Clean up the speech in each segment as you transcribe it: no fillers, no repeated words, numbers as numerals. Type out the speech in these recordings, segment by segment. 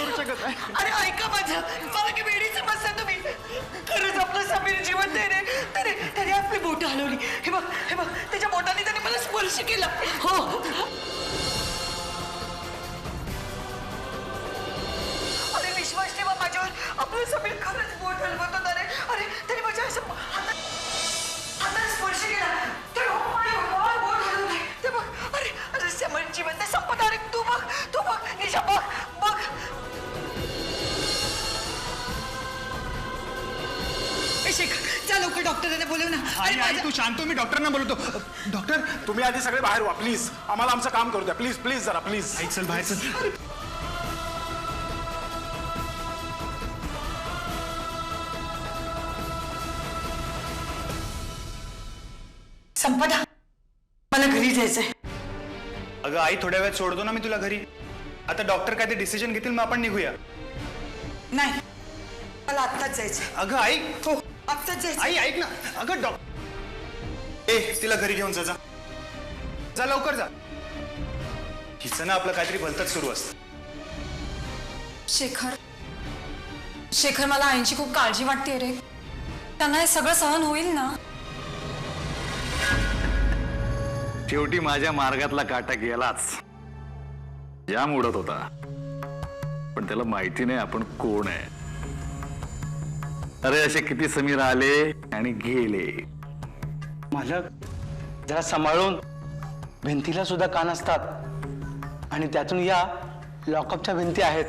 करू शकत नाही. अरे ऐका माझं, मला की वेडी समजता तुम्ही. खरंच आपलं समीर जिवंत आहे रे. त्याने आपली बोट हलवली. हे बघ त्याच्या बोटाने त्याने मला स्पर्श केला. हो अरे विश्वास ठेवा माझ्यावर. आपलं समीर खरंच बोट हलवत होता रे. अरे त्याने माझ्या असं हाताने स्पर्श केला. तर हो माझ्या बोट हलवली. ते बघ. अरे समीर जिवंत संपत. अरे तू बघ निशा बघ. शेखर चल लवकर डॉक्टरांना बोलव ना. आई आई तू शांत हो, मी डॉक्टरना बोलतो. डॉक्टर तुम्ही आधी सगळे बाहेर व्हा प्लीज. आम्हाला आमचं काम करू द्या प्लीज प्लीज जरा प्लीज. आई चल बाहेर चल. संपदा मला घरी जायचंय. अगं आई थोड्या वेळात सोडतो ना मी तुला घरी. आता डॉक्टर काय ते डिसिजन घेतील मग आपण निघूया. नाही मला आत्ताच जायचंय. अगं आई हो आत्ताच जायचं. आई ऐक ना. अगं ए तिला घरी घेऊन जा लवकर जा. हिचं ना आपलं काहीतरी भलतंच सुरू असतं. शेखर मला आईची खूप काळजी वाटते रे. त्यांना हे सगळं सहन होईल ना? शेवटी माझ्या मार्गातला काटा गेलाच. जाम उडत होता पण त्याला माहिती नाही आपण कोण आहे. अरे असे किती समीर आले आणि गेले. मालक जरा सांभाळून. भिंतीला सुद्धा कान असतात आणि त्यातून या लॉकअपच्या भिंती आहेत.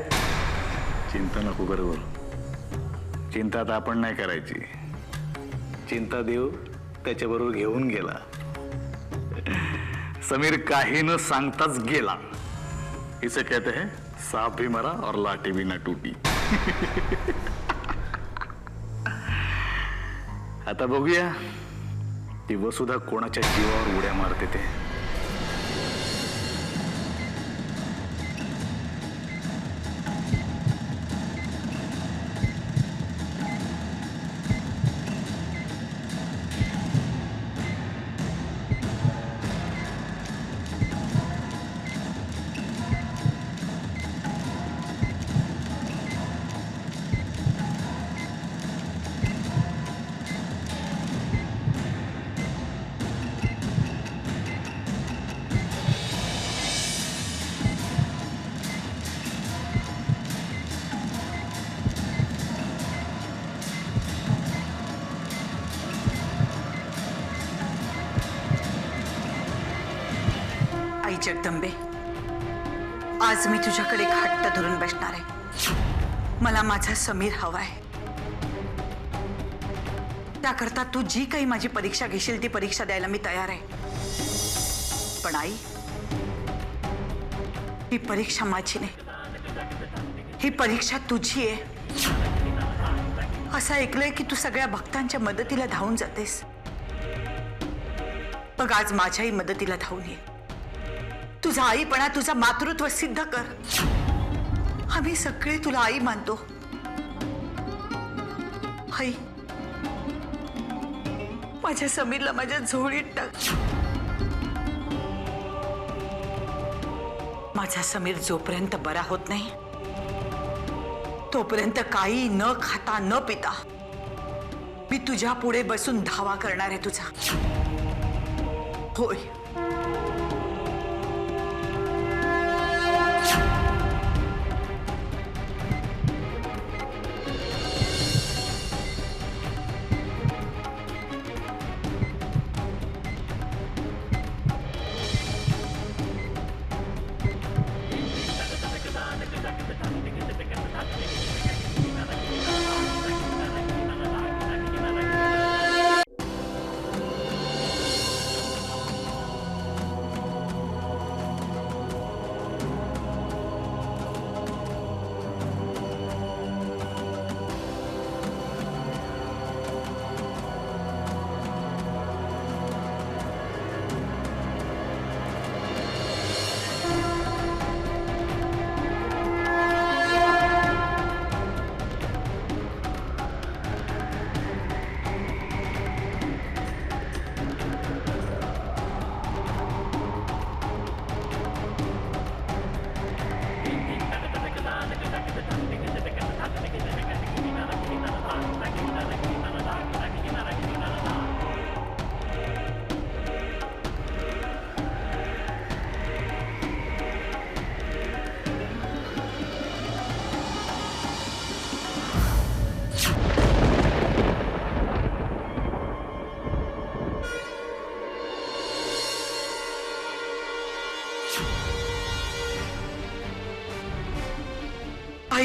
चिंता नको करू. चिंता तर आपण नाही करायची. चिंता देव त्याच्याबरोबर घेऊन गेला. समीर काही न सांगताच गेला. इसे कहते हैं सांप भी मरा और लाठी भी न टूटी. आता बघूया ती वसुधा कोणाच्या जीवावर उड्या मारते ते. आई जगदंबे आज मी तुझ्याकडे घट्ट धरून बसणार आहे. मला माझा समीर हवाय. त्याकरता तू जी काही माझी परीक्षा घेशील ती परीक्षा द्यायला मी तयार आहे. पण आई ही परीक्षा माझी नाही. ही परीक्षा तुझी आहे. असं ऐकलंय की तू सगळ्या भक्तांच्या मदतीला धावून जातेस. बघ आज माझ्याही मदतीला धावून ये. तुझा आईपणा तुझा मातृत्व सिद्ध कर. आम्ही सगळे तुला आई मानतो. आई माझ्या समीरला माझ्या झोळीत टाक. माझा समीर जोपर्यंत बरा होत नाही तोपर्यंत काही न खाता न पिता मी तुझ्या पुढे बसून धावा करणार आहे तुझा. होय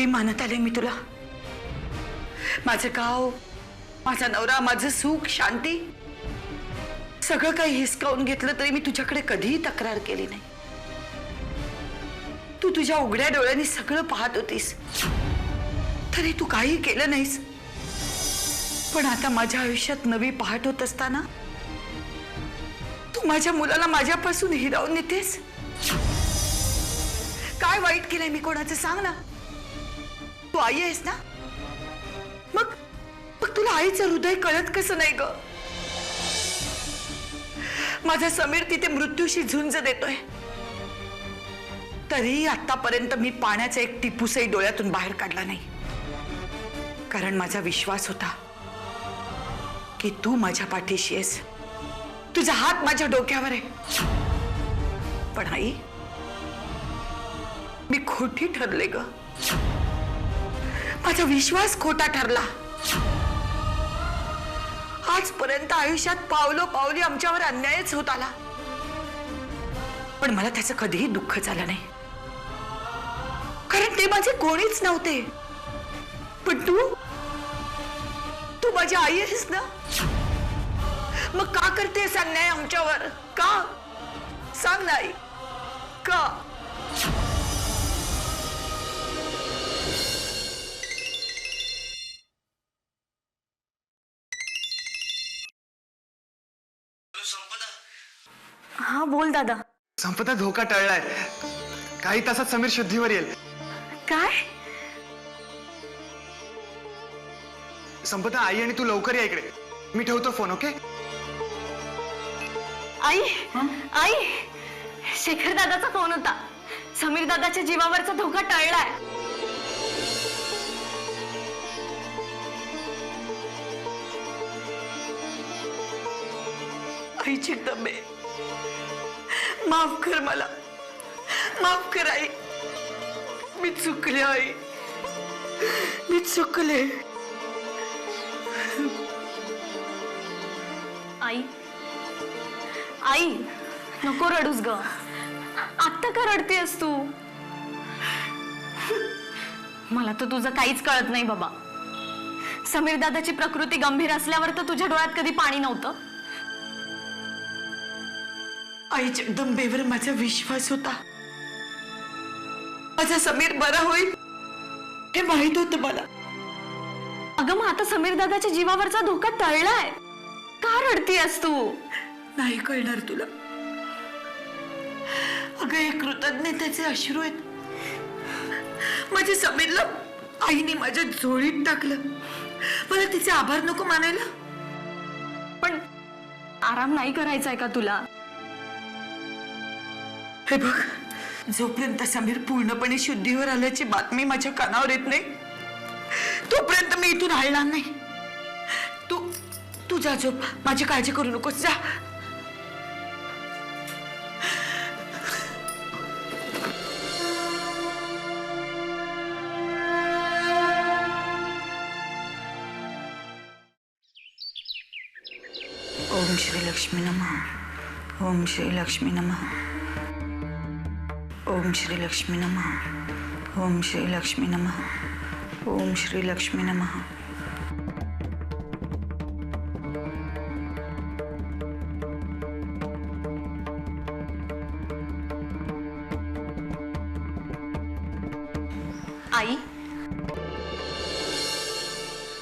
आई मानत आले मी तुला. माझं गाव, माझा नवरा, माझं सुख, शांती सगळं काही हिसकावून घेतलं तरी मी तुझ्याकडे कधीही तक्रार केली नाही. तू तुझ्या उघड्या डोळ्यांनी सगळं पाहत होतीस, तरी तू काही केलं नाहीस. पण आता माझ्या आयुष्यात नवी पहाट होत असताना तू माझ्या मुलाला माझ्यापासून हिरावून नेतेस. काय वाईट केलंय मी कोणाचं सांग ना. तू आई आहेस ना, मग मग तुला आईचं हृदय कळत कसं नाही ग. माझा समीर तिथे मृत्यूशी झुंज देतोय, तरीही आतापर्यंत मी पाण्याचा एक टिपूसही डोळ्यातून बाहेर काढला नाही. कारण माझा विश्वास होता की तू माझ्या पाठीशी आहेस, तुझा हात माझ्या डोक्यावर आहे. पण आई, मी खोटी ठरले ग. माझा विश्वास खोटा ठरला. आजपर्यंत आयुष्यात पावलोपावली आमच्यावर अन्यायच होत आला, पण मला त्याचं कधीही दुःख झालं नाही, कारण ते माझे कोणीच नव्हते. पण तू माझी आई आहेस ना, मग का करतेस अन्याय आमच्यावर? का सांग ना आई, का? हा बोल दादा. संपदा धोका टळलाय. काही तासात समीर शुद्धीवर येईल. काय? संपदा, आई आणि तू लवकर या इकडे. मी ठेवतो फोन. ओके? आई आई, शेखर दादाचा फोन होता. समीर दादाच्या जीवावरचा धोका टळलाय. आई जगदंबे, माफ कर मला, माफ कर आई. मी चुकले आई, मी चुकले. आई आई, नको रडूस ग. आत्ता का रडतेस तू? मला तर तुझं काहीच कळत नाही बाबा. समीर दादाची प्रकृती गंभीर असल्यावर तर तुझ्या डोळ्यात कधी पाणी नव्हतं. आई जगदंबेवर माझा विश्वास होता. माझा समीर बरा होईल हे माहित होतं मला. अगं मग आता समीर दादाच्या जीवावरचा धोका टळलाय. का रडतीयस तू? नाही कळणार तुला. अगं, हे कृतज्ञतेचे अश्रू आहेत. माझ्या समीरला आईने माझ्या झोळीत टाकलं. मला तिचे आभार नको मानायला? पण आराम नाही करायचाय का तुला? हे बघ, जोपर्यंत समीर पूर्णपणे शुद्धीवर आल्याची बातमी माझ्या कानावर येत नाही, तोपर्यंत मी इथून हलणार नाही. तू जा झोप. माझी काळजी करू नकोस. जा. ओम श्री लक्ष्मी नमः. ओम श्री लक्ष्मी नमः. ओम श्री लक्ष्मी नमः. ओम श्री लक्ष्मी नमः. ओम श्री लक्ष्मी नमः. आई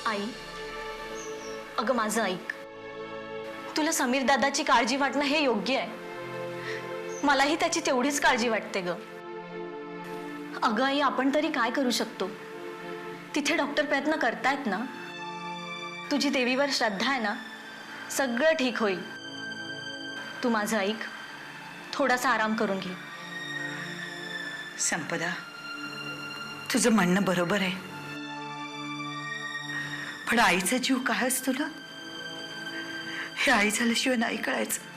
आई, अगं माझं ऐक. तुला समीर दादाची काळजी वाटणं हे योग्य आहे. मलाही त्याची तेवढीच काळजी वाटते ग. अगं आई, आपण तरी काय करू शकतो? तिथे डॉक्टर प्रयत्न करतायत ना. तुझी देवीवर श्रद्धा आहे ना, सगळं ठीक होईल. तू माझं ऐक, थोडासा आराम करून घे. संपदा, तुझं म्हणणं बरोबर आहे, पण आईचा जीव काय असतो ना, हे आई झाल्याशिवाय नाही कळायचं.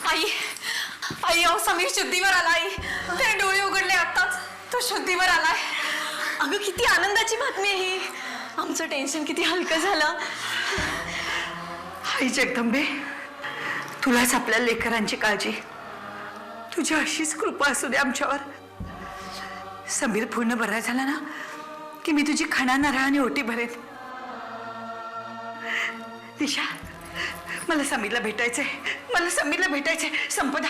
आई आई, अहो समीर शुद्धीवर आला. आई, त्याने डोळे उघडले आताच. तो शुद्धीवर आलाय. अगं किती आनंदाची बातमी आहे ही. आमचं टेन्शन किती हलकं झालं. आई जगदंबे, तुलाच आपल्या लेकरांची काळजी. तुझी अशीच कृपा असू दे आमच्यावर. समीर पूर्ण बरा झाला ना की मी तुझी खणा नारळाने ओटी भरेन. दिशा, मला समीरला भेटायचंय, मला समीरला भेटायचंय. संपदा,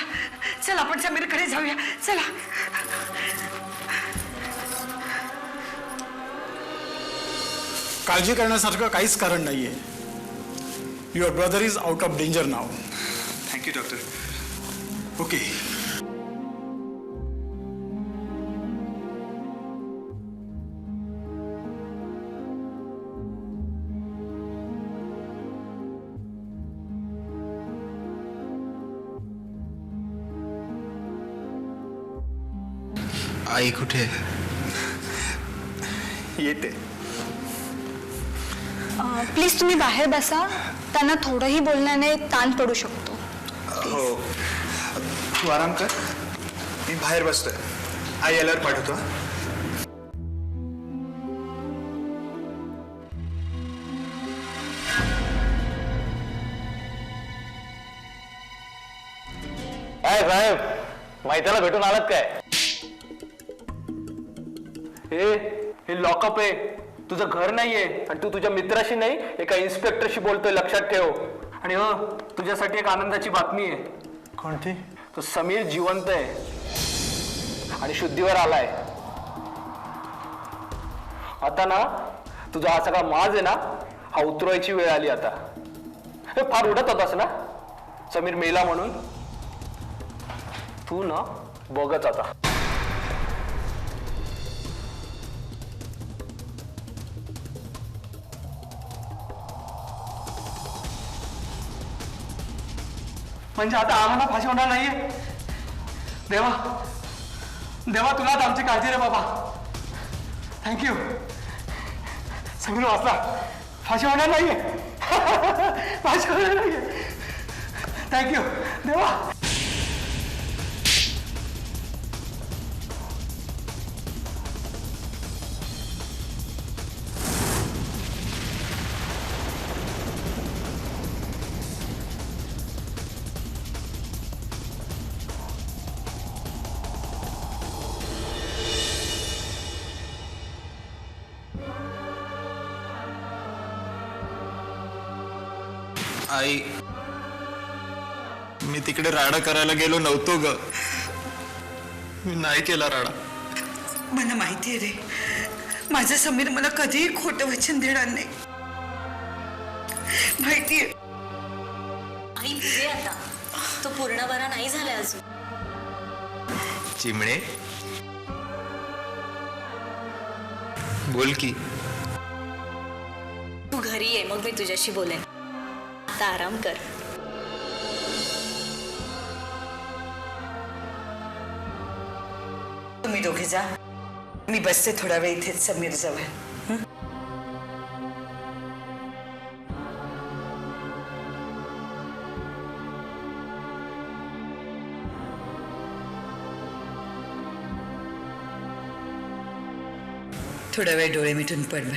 चल आपण समीरकडे जाऊया. चला. काळजी करण्यासारखं काहीच कारण नाहीये. Your brother is out of danger now. Thank you doctor. Okay. आई कुठे? येते. प्लीज तुम्ही बाहेर बसा. त्यांना थोडंही बोलण्याने ताण पडू शकतो. हो, तू आराम कर, मी बाहेर बसतोय. आई आल्यावर पाठवतो. काय साहेब, माहितीला भेटून आलात काय? हे लॉकअप आहे, तुझं घर नाहीये आणि तू तुझ्या मित्राशी नाही एका इन्स्पेक्टरशी बोलतोय, लक्षात ठेव. आणि हो, तुझ्यासाठी एक आनंदाची बातमी आहे. कोणती? तो समीर जिवंत आहे आणि शुद्धीवर आलाय. आता ना तुझा हा सगळा माज आहे ना, हा उतरवायची वेळ आली आता. हे फार उडत होतास ना समीर मेला म्हणून. तू ना बघच आता. म्हणजे आता आम्हाला फाशी होणार नाहीये. देवा, देवा तुलाच आमची काळजी रे बाबा. थँक्यू. समीर वाचला. फाशी होणार नाहीये. फाशी होणार नाहीये. थँक्यू देवा. आई, मी तिकडे राडा करायला गेलो नव्हतो ग. मी नाही केला राडा. मला माहिती आहे रे, माझा समीर मला कधीही खोटं वचन देणार नाही. माहितीये. आई पुढे आता, तो पूर्ण बरा नाही झाला अजून. चिमणे, बोल की. तू घरी ये, मग मी तुझ्याशी बोलेन. आता आराम कर. तुम्ही दोघे जा, मी बसते थोडा वेळ इथेच समीर जवळ. थोडा वेळ डोळे मिटून पड.